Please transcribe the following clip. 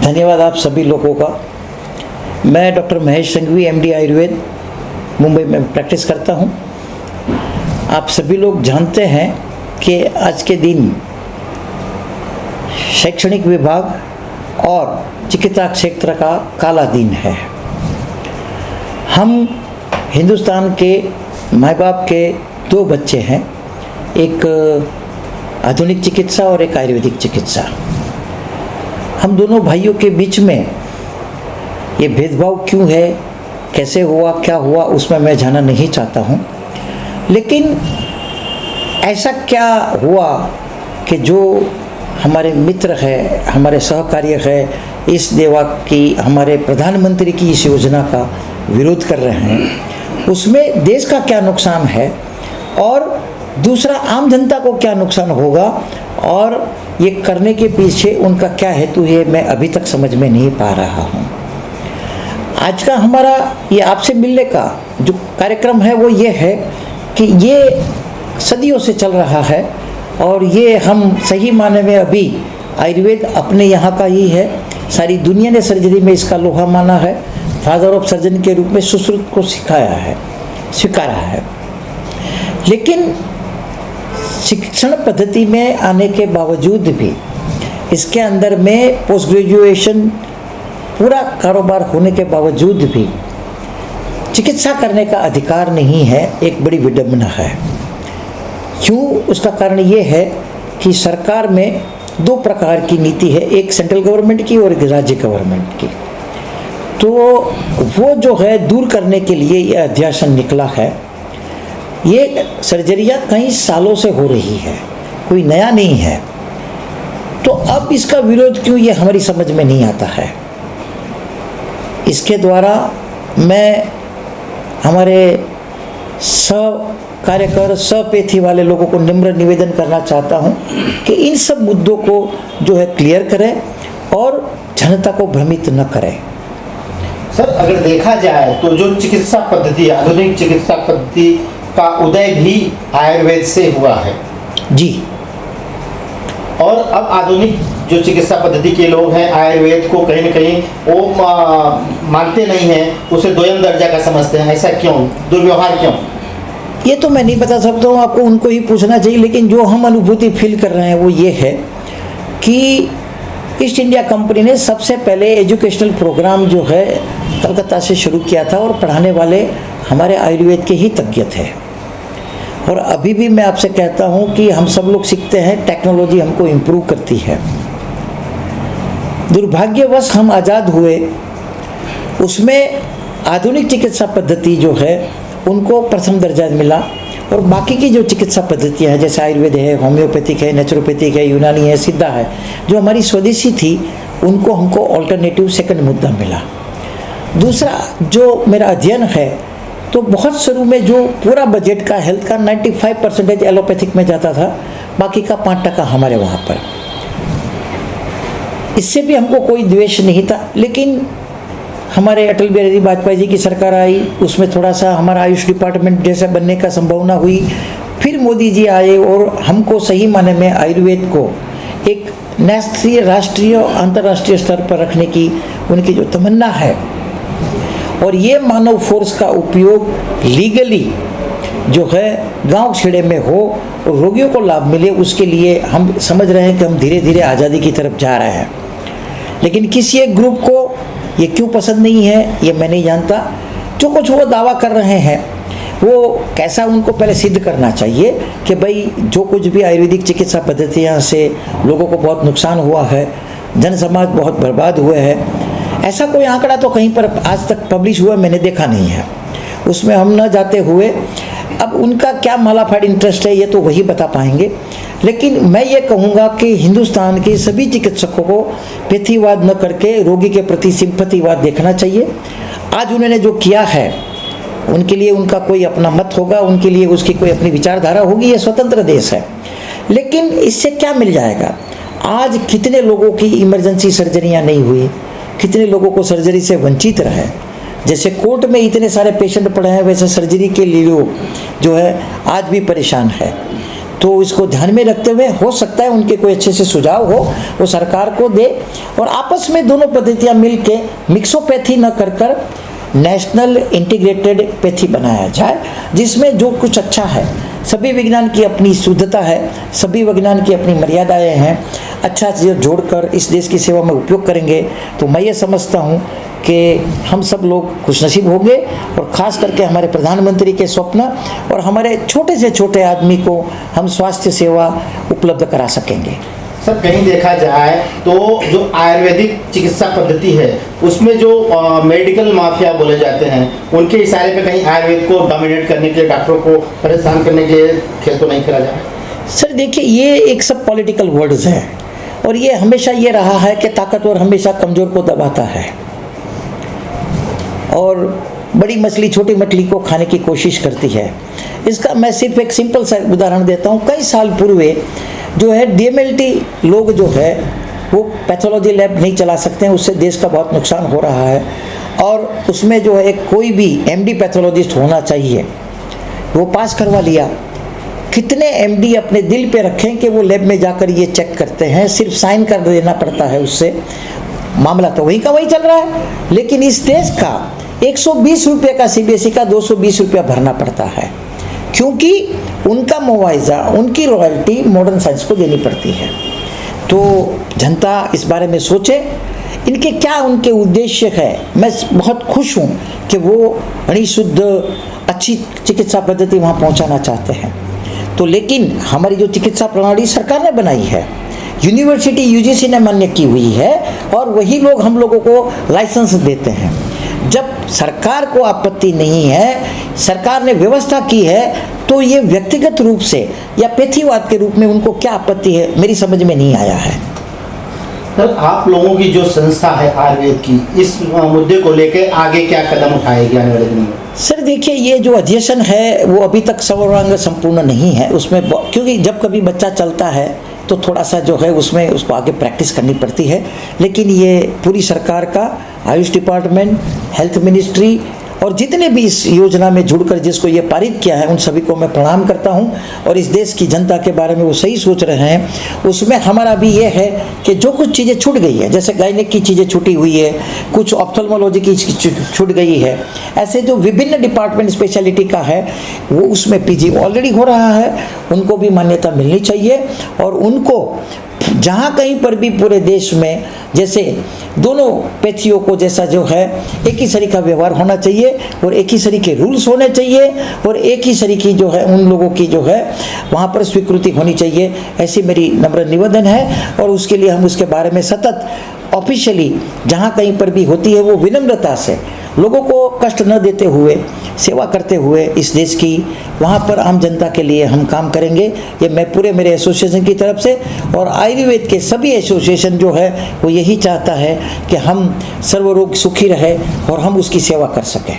धन्यवाद आप सभी लोगों का। मैं डॉक्टर महेश संघवी, एमडी आयुर्वेद, मुंबई में प्रैक्टिस करता हूं। आप सभी लोग जानते हैं कि आज के दिन शैक्षणिक विभाग और चिकित्सा क्षेत्र का काला दिन है। हम हिंदुस्तान के माँ बाप के दो बच्चे हैं, एक आधुनिक चिकित्सा और एक आयुर्वेदिक चिकित्सा। हम दोनों भाइयों के बीच में ये भेदभाव क्यों है, कैसे हुआ, क्या हुआ, उसमें मैं जाना नहीं चाहता हूँ। लेकिन ऐसा क्या हुआ कि जो हमारे मित्र है, हमारे सहकारी है, इस देवा की, हमारे प्रधानमंत्री की इस योजना का विरोध कर रहे हैं, उसमें देश का क्या नुकसान है और दूसरा आम जनता को क्या नुकसान होगा और ये करने के पीछे उनका क्या हेतु है, मैं अभी तक समझ में नहीं पा रहा हूँ। आज का हमारा ये आपसे मिलने का जो कार्यक्रम है वो ये है कि ये सदियों से चल रहा है और ये हम सही माने में अभी आयुर्वेद अपने यहाँ का ही है। सारी दुनिया ने सर्जरी में इसका लोहा माना है, फादर ऑफ सर्जन के रूप में सुश्रुत को सिखाया है, स्वीकारा है। लेकिन शिक्षण पद्धति में आने के बावजूद भी इसके अंदर में पोस्ट ग्रेजुएशन पूरा कारोबार होने के बावजूद भी चिकित्सा करने का अधिकार नहीं है, एक बड़ी विडंबना है। क्यों? उसका कारण ये है कि सरकार में दो प्रकार की नीति है, एक सेंट्रल गवर्नमेंट की और एक राज्य गवर्नमेंट की। तो वो जो है दूर करने के लिए ये अध्यासन निकला है। ये सर्जरियाँ कई सालों से हो रही है, कोई नया नहीं है। तो अब इसका विरोध क्यों, ये हमारी समझ में नहीं आता है। इसके द्वारा मैं हमारे कार्यकर सपेथी वाले लोगों को निम्र निवेदन करना चाहता हूं कि इन सब मुद्दों को जो है क्लियर करें और जनता को भ्रमित न करें। सर, अगर देखा जाए तो जो चिकित्सा पद्धति, आधुनिक चिकित्सा पद्धति का उदय भी आयुर्वेद से हुआ है जी। और अब आधुनिक जो चिकित्सा पद्धति के लोग हैं आयुर्वेद को कहीं न कहीं वो मानते नहीं हैं, उसे दोयम दर्जा का समझते हैं। ऐसा क्यों, दुर्व्यवहार क्यों? ये तो मैं नहीं बता सकता हूँ, आपको उनको ही पूछना चाहिए। लेकिन जो हम अनुभूति फील कर रहे हैं वो ये है कि ईस्ट इंडिया कंपनी ने सबसे पहले एजुकेशनल प्रोग्राम जो है कलकत्ता से शुरू किया था और पढ़ाने वाले हमारे आयुर्वेद के ही तज्ञ थे। और अभी भी मैं आपसे कहता हूँ कि हम सब लोग सीखते हैं, टेक्नोलॉजी हमको इम्प्रूव करती है। दुर्भाग्यवश हम आज़ाद हुए, उसमें आधुनिक चिकित्सा पद्धति जो है उनको प्रथम दर्जा मिला और बाकी की जो चिकित्सा पद्धतियाँ हैं जैसे आयुर्वेद है, होम्योपैथिक है, नेचुरोपैथिक है, यूनानी है, सिद्धा है, जो हमारी स्वदेशी थी, उनको हमको ऑल्टरनेटिव सेकंड मुद्दा मिला। दूसरा जो मेरा अध्ययन है तो बहुत शुरू में जो पूरा बजट का हेल्थ का 95% एलोपैथिक में जाता था, बाकी का 5% हमारे वहाँ पर। इससे भी हमको कोई द्वेष नहीं था। लेकिन हमारे अटल बिहारी वाजपेयी जी की सरकार आई, उसमें थोड़ा सा हमारा आयुष डिपार्टमेंट जैसा बनने का संभावना हुई। फिर मोदी जी आए और हमको सही माने में आयुर्वेद को एक राष्ट्रीय, राष्ट्रीय, अंतर्राष्ट्रीय स्तर पर रखने की उनकी जो तमन्ना है और ये मानव फोर्स का उपयोग लीगली जो है गांव खेड़े में हो और रोगियों को लाभ मिले, उसके लिए हम समझ रहे हैं कि हम धीरे धीरे आज़ादी की तरफ जा रहे हैं। लेकिन किसी एक ग्रुप को ये क्यों पसंद नहीं है ये मैं नहीं जानता। जो कुछ वो दावा कर रहे हैं वो कैसा, उनको पहले सिद्ध करना चाहिए कि भाई जो कुछ भी आयुर्वेदिक चिकित्सा पद्धतियाँ से लोगों को बहुत नुकसान हुआ है, जन समाज बहुत बर्बाद हुए हैं, ऐसा कोई आंकड़ा तो कहीं पर आज तक पब्लिश हुआ मैंने देखा नहीं है। उसमें हम न जाते हुए अब उनका क्या मालाफाइड इंटरेस्ट है ये तो वही बता पाएंगे। लेकिन मैं ये कहूँगा कि हिंदुस्तान के सभी चिकित्सकों को पैथीवाद न करके रोगी के प्रति सिंपैथीवाद देखना चाहिए। आज उन्होंने जो किया है उनके लिए उनका कोई अपना मत होगा, उनके लिए उसकी कोई अपनी विचारधारा होगी, ये स्वतंत्र देश है। लेकिन इससे क्या मिल जाएगा? आज कितने लोगों की इमरजेंसी सर्जरियाँ नहीं हुई, कितने लोगों को सर्जरी से वंचित रहे। जैसे कोर्ट में इतने सारे पेशेंट पड़े हैं, वैसे सर्जरी के लिए लोग जो है आज भी परेशान है। तो इसको ध्यान में रखते हुए हो सकता है उनके कोई अच्छे से सुझाव हो वो सरकार को दे और आपस में दोनों पद्धतियाँ मिल के मिक्सोपैथी न कर नेशनल इंटीग्रेटेड पैथी बनाया जाए, जिसमें जो कुछ अच्छा है, सभी विज्ञान की अपनी शुद्धता है, सभी विज्ञान की अपनी मर्यादाएं हैं, अच्छा चीज़ जोड़कर इस देश की सेवा में उपयोग करेंगे तो मैं ये समझता हूँ कि हम सब लोग खुशनसीब होंगे और ख़ास करके हमारे प्रधानमंत्री के स्वप्न और हमारे छोटे से छोटे आदमी को हम स्वास्थ्य सेवा उपलब्ध करा सकेंगे। सर कहीं देखा जाए तो जो आयुर्वेदिक चिकित्सा पद्धति है उसमें जो मेडिकल माफिया बोले जाते हैं उनके इशारे पे कहीं आयुर्वेद को डोमिनेट करने के लिए, डॉक्टरों को परेशान करने के लिए खेल तो नहीं खेला जाए? सर देखिए, ये एक सब पॉलिटिकल वर्ड्स हैं और ये हमेशा ये रहा है कि ताकतवर हमेशा कमज़ोर को दबाता है और बड़ी मछली छोटी मछली को खाने की कोशिश करती है। इसका मैं सिर्फ एक सिंपल सा उदाहरण देता हूँ। कई साल पूर्व जो है डीएमएलटी लोग जो है वो पैथोलॉजी लैब नहीं चला सकते हैं, उससे देश का बहुत नुकसान हो रहा है और उसमें जो है कोई भी एमडी पैथोलॉजिस्ट होना चाहिए, वो पास करवा लिया। कितने एमडी अपने दिल पे रखें कि वो लैब में जाकर ये चेक करते हैं, सिर्फ साइन कर देना पड़ता है, उससे मामला तो वहीं का वहीं चल रहा है। लेकिन इस देश का 120 रुपये का सीबीएसई का 220 रुपया भरना पड़ता है, क्योंकि उनका मुआवजा, उनकी रॉयल्टी मॉडर्न साइंस को देनी पड़ती है। तो जनता इस बारे में सोचे, इनके क्या उनके उद्देश्य है। मैं बहुत खुश हूँ कि वो बड़ी शुद्ध अच्छी चिकित्सा पद्धति वहाँ पहुँचाना चाहते हैं। तो लेकिन हमारी जो चिकित्सा प्रणाली सरकार ने बनाई है, यूनिवर्सिटी यूजीसी ने मान्य की हुई है और वही लोग हम लोगों को लाइसेंस देते हैं। जब सरकार को आपत्ति नहीं है, सरकार ने व्यवस्था की है, तो ये व्यक्तिगत रूप से या पैथीवाद के रूप में उनको क्या आपत्ति है, मेरी समझ में नहीं आया है। सर आप लोगों की जो संस्था है आयुर्वेद की, इस मुद्दे को लेकर आगे क्या कदम उठाएगी आने वाले दिनों में? सर देखिए, ये जो अध्ययन है वो अभी तक सर्वांग संपूर्ण नहीं है उसमें, क्योंकि जब कभी बच्चा चलता है तो थोड़ा सा जो है उसमें उसको आगे प्रैक्टिस करनी पड़ती है। लेकिन ये पूरी सरकार का, आयुष डिपार्टमेंट, हेल्थ मिनिस्ट्री और जितने भी इस योजना में जुड़कर जिसको ये पारित किया है, उन सभी को मैं प्रणाम करता हूँ। और इस देश की जनता के बारे में वो सही सोच रहे हैं। उसमें हमारा भी ये है कि जो कुछ चीज़ें छूट गई है, जैसे गायनिक की चीज़ें छूटी हुई है, कुछ ऑप्थेल्मोलॉजी की छूट गई है, ऐसे जो विभिन्न डिपार्टमेंट स्पेशलिटी का है वो उसमें पीजी ऑलरेडी हो रहा है, उनको भी मान्यता मिलनी चाहिए। और उनको जहाँ कहीं पर भी पूरे देश में जैसे दोनों पैथियों को जैसा जो है एक ही सरी का व्यवहार होना चाहिए और एक ही सरी के रूल्स होने चाहिए और एक ही सरी की जो है उन लोगों की जो है वहाँ पर स्वीकृति होनी चाहिए, ऐसी मेरी नम्र निवेदन है। और उसके लिए हम उसके बारे में सतत ऑफिशियली जहाँ कहीं पर भी होती है वो विनम्रता से लोगों को कष्ट न देते हुए, सेवा करते हुए इस देश की, वहाँ पर आम जनता के लिए हम काम करेंगे। ये मैं पूरे मेरे एसोसिएशन की तरफ से और आयुर्वेद के सभी एसोसिएशन जो है वो यही चाहता है कि हम सर्वरोग सुखी रहे और हम उसकी सेवा कर सकें।